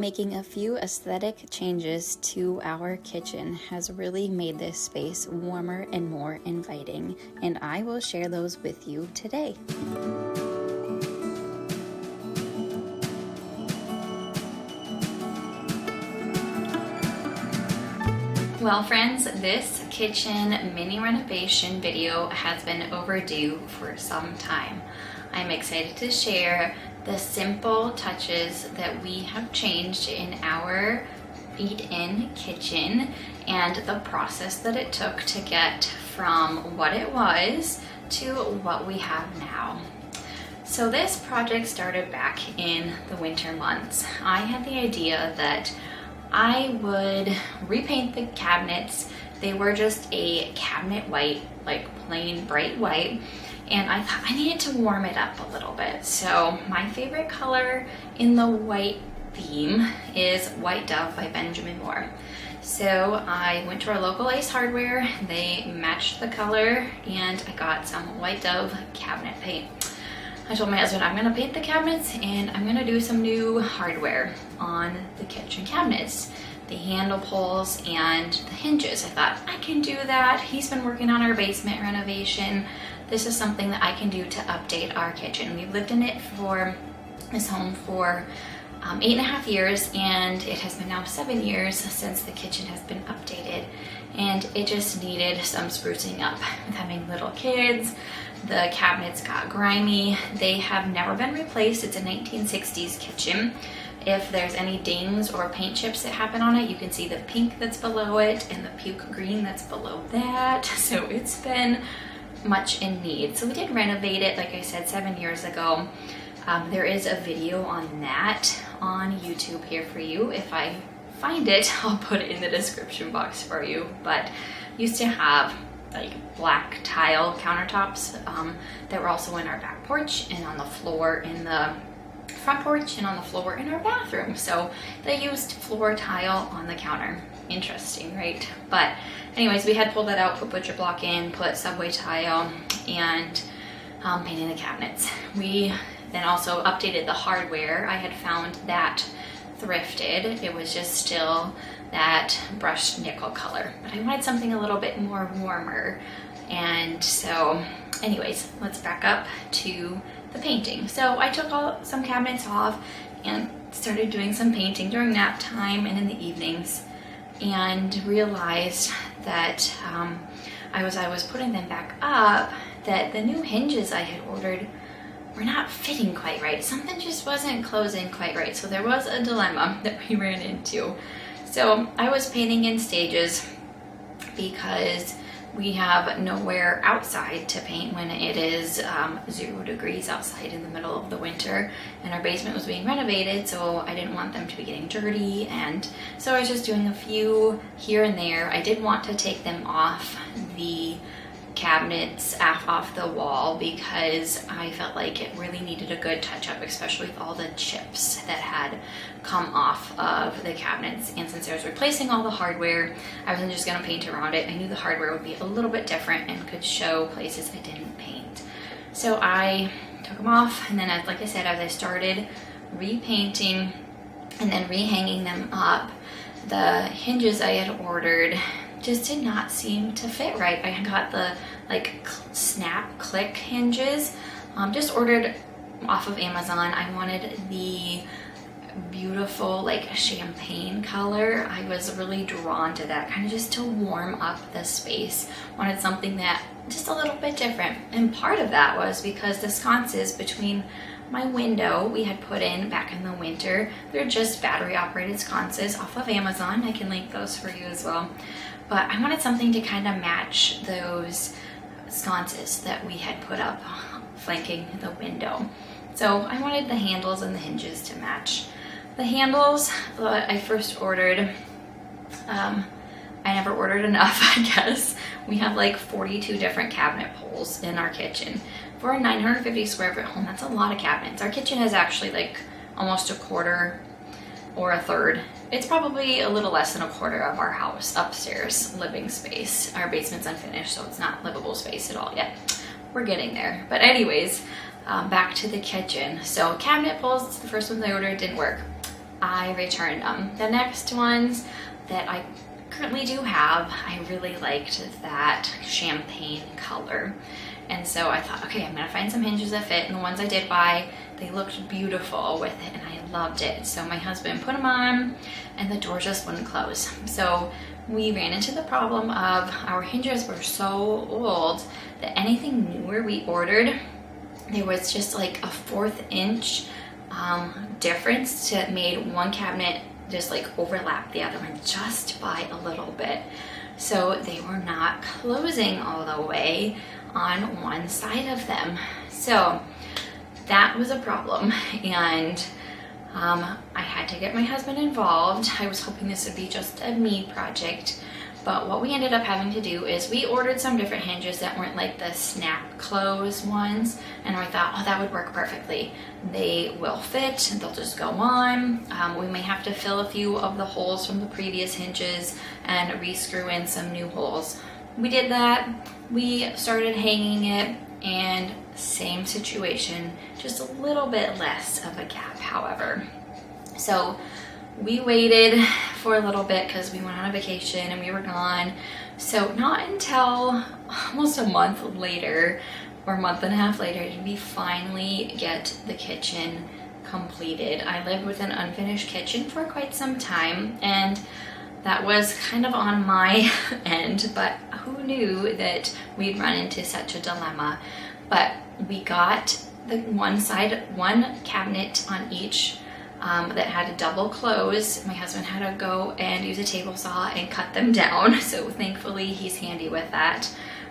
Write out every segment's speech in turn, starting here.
Making a few aesthetic changes to our kitchen has really made this space warmer and more inviting, and I will share those with you today. Well friends, this kitchen mini renovation video has been overdue for some time. I'm excited to share the simple touches that we have changed in our eat-in kitchen and the process that it took to get from what it was to what we have now. So this project started back in the winter months. I had the idea that I would repaint the cabinets. They were just a cabinet white, like plain bright white, and I thought I needed to warm it up a little bit. So my favorite color in the white theme is White Dove by Benjamin Moore. So I went to our local Ace Hardware, they matched the color, and I got some White Dove cabinet paint. I told my husband I'm gonna paint the cabinets and I'm gonna do some new hardware on the kitchen cabinets, the handle pulls and the hinges. I thought I can do that. He's been working on our basement renovation. This is something that I can do to update our kitchen. We've lived in this home for 8.5 years, and it has been now 7 years since the kitchen has been updated, and it just needed some sprucing up. With having little kids, the cabinets got grimy. They have never been replaced. It's a 1960s kitchen. If there's any dings or paint chips that happen on it, you can see the pink that's below it and the puke green that's below that. So it's been much in need. So we did renovate it, like I said, 7 years ago. There is a video on that on YouTube here for you. If I find it, I'll put it in the description box for you. But used to have like black tile countertops that were also in our back porch and on the floor in the front porch and on the floor in our bathroom. So they used floor tile on the counter. Interesting, right? But anyways, we had pulled that out, put butcher block in, put subway tile, and painted the cabinets. We then also updated the hardware. I had found that thrifted. It was just still that brushed nickel color, but I wanted something a little bit more warmer. And so anyways, let's back up to the painting. So I took some cabinets off and started doing some painting during nap time and in the evenings, and realized that I was putting them back up, that the new hinges I had ordered were not fitting quite right. Something just wasn't closing quite right. So there was a dilemma that we ran into. So I was painting in stages because we have nowhere outside to paint when it is 0 degrees outside in the middle of the winter, and our basement was being renovated, so I didn't want them to be getting dirty, and so I was just doing a few here and there. I did want to take them off the cabinets off the wall because I felt like it really needed a good touch-up, especially with all the chips that had come off of the cabinets. And since I was replacing all the hardware, I wasn't just gonna paint around it. I knew the hardware would be a little bit different and could show places I didn't paint. So I took them off, and then like I said, as I started repainting and then rehanging them up, the hinges I had ordered just did not seem to fit right. I got the like snap click hinges, just ordered off of Amazon. I wanted the beautiful like champagne color. I was really drawn to that, kind of just to warm up the space. Wanted something that just a little bit different, and part of that was because the sconces between my window we had put in back in the winter. They're just battery operated sconces off of Amazon. I can link those for you as well. But I wanted something to kind of match those sconces that we had put up flanking the window. So I wanted the handles and the hinges to match. The handles I first ordered, I never ordered enough, I guess. We have like 42 different cabinet pulls in our kitchen. For a 950 square foot home, that's a lot of cabinets. Our kitchen is actually like almost a quarter or a third. It's probably a little less than a quarter of our house upstairs living space. Our basement's unfinished, so it's not livable space at all yet. We're getting there. But anyways, back to the kitchen. So cabinet pulls, the first ones I ordered didn't work. I returned them. The next ones that I currently do have, I really liked that champagne color. And so I thought, okay, I'm gonna find some hinges that fit. And the ones I did buy, they looked beautiful with it and I loved it. So my husband put them on and the door just wouldn't close. So we ran into the problem of our hinges were so old that anything newer we ordered, there was just like a 1/4 inch difference that made one cabinet just like overlap the other one just by a little bit. So they were not closing all the way on one side of them. So that was a problem, and I had to get my husband involved. I was hoping this would be just a me project, but what we ended up having to do is we ordered some different hinges that weren't like the snap close ones, and I thought, oh, that would work perfectly. They will fit, they'll just go on. We may have to fill a few of the holes from the previous hinges and re-screw in some new holes. We did that, we started hanging it, and same situation, just a little bit less of a gap, however. So we waited for a little bit because we went on a vacation and we were gone. So not until almost a month later, or a month and a half later, did we finally get the kitchen completed. I lived with an unfinished kitchen for quite some time, and that was kind of on my end, but who knew that we'd run into such a dilemma. But we got the one cabinet on each that had a double close. My husband had to go and use a table saw and cut them down. So thankfully he's handy with that,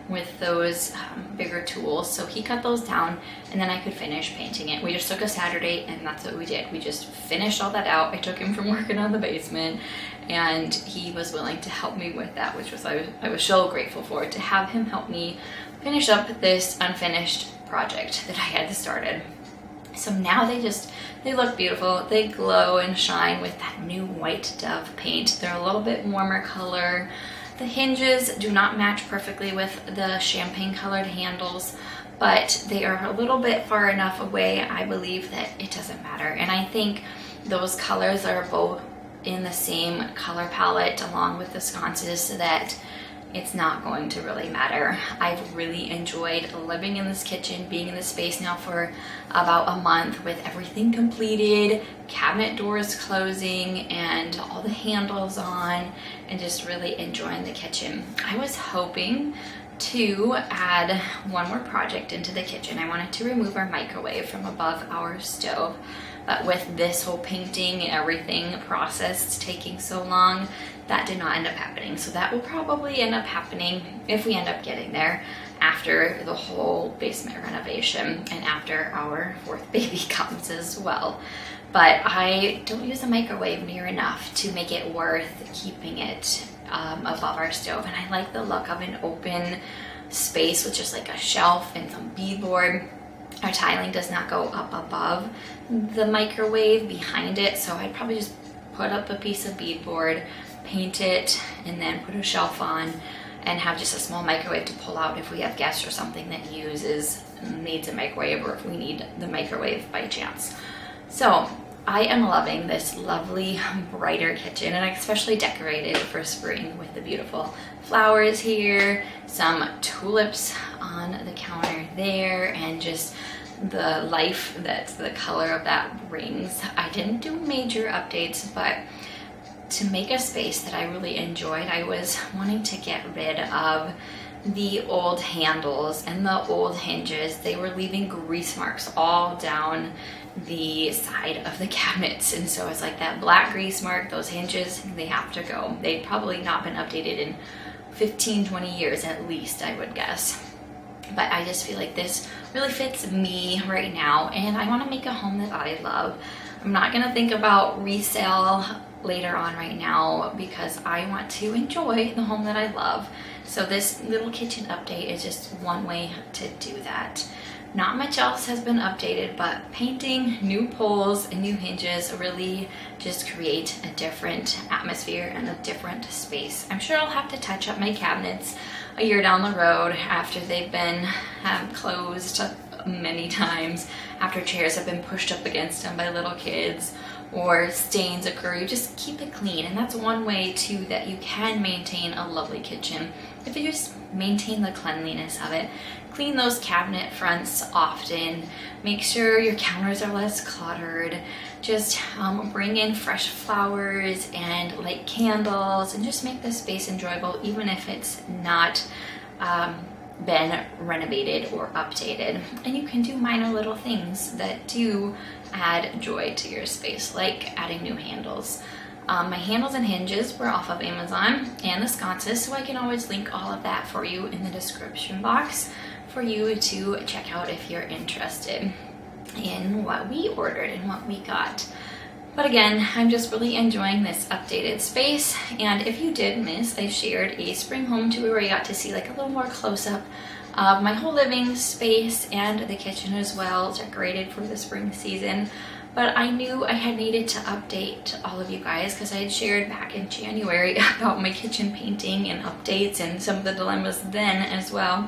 with those bigger tools. So he cut those down and then I could finish painting it. We just took a Saturday and that's what we did. We just finished all that out. I took him from working on the basement and he was willing to help me with that, which was I was so grateful for, to have him help me finish up this unfinished project that I had started. So now they look beautiful. They glow and shine with that new white Dove paint. They're a little bit warmer color. The hinges do not match perfectly with the champagne colored handles, but they are a little bit far enough away, I believe, that it doesn't matter. And I think those colors are both in the same color palette along with the sconces, so that it's not going to really matter. I've really enjoyed living in this kitchen, being in this space now for about a month with everything completed, cabinet doors closing and all the handles on, and just really enjoying the kitchen. I was hoping to add one more project into the kitchen. I wanted to remove our microwave from above our stove, but with this whole painting and everything process taking so long, that did not end up happening. So that will probably end up happening if we end up getting there after the whole basement renovation and after our 4th baby comes as well. But I don't use the microwave near enough to make it worth keeping it above our stove. And I like the look of an open space with just like a shelf and some beadboard. Our tiling does not go up above the microwave, behind it, so I'd probably just put up a piece of beadboard, paint it, and then put a shelf on and have just a small microwave to pull out if we have guests or something that needs a microwave, or if we need the microwave by chance. So I am loving this lovely brighter kitchen, and I especially decorated for spring with the beautiful flowers here, some tulips on the counter there, and just the life that the color of that brings. I didn't do major updates, but to make a space that I really enjoyed, I was wanting to get rid of the old handles and the old hinges. They were leaving grease marks all down the side of the cabinets, and so it's like that black grease mark, those hinges, they have to go. They've probably not been updated in 15-20 years at least, I would guess. But I just feel like this really fits me right now, and I want to make a home that I love. I'm not going to think about resale later on right now because I want to enjoy the home that I love. So this little kitchen update is just one way to do that. Not much else has been updated, but painting, new poles, and new hinges really just create a different atmosphere and a different space. I'm sure I'll have to touch up my cabinets a year down the road after they've been closed many times, after chairs have been pushed up against them by little kids, or stains occur, you just keep it clean. And that's one way too that you can maintain a lovely kitchen, if you just maintain the cleanliness of it. Clean those cabinet fronts often, make sure your counters are less cluttered, just bring in fresh flowers and light candles, and just make the space enjoyable even if it's not been renovated or updated. And you can do minor little things that do add joy to your space, like adding new handles. My handles and hinges were off of Amazon, and the sconces, so I can always link all of that for you in the description box for you to check out if you're interested in what we ordered and what we got. But again, I'm just really enjoying this updated space. And if you did miss, I shared a spring home tour where you got to see like a little more close-up of my whole living space and the kitchen as well, decorated for the spring season. But I knew I had needed to update all of you guys because I had shared back in January about my kitchen painting and updates and some of the dilemmas then as well.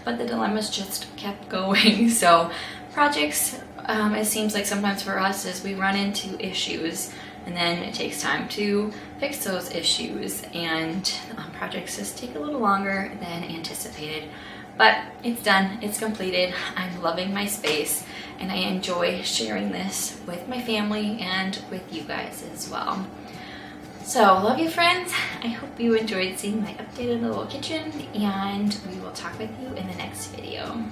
But the dilemmas just kept going. So projects, it seems like sometimes for us is we run into issues and then it takes time to fix those issues, and projects just take a little longer than anticipated. But it's done, it's completed. I'm loving my space and I enjoy sharing this with my family and with you guys as well. So love you friends. I hope you enjoyed seeing my updated little kitchen, and we will talk with you in the next video.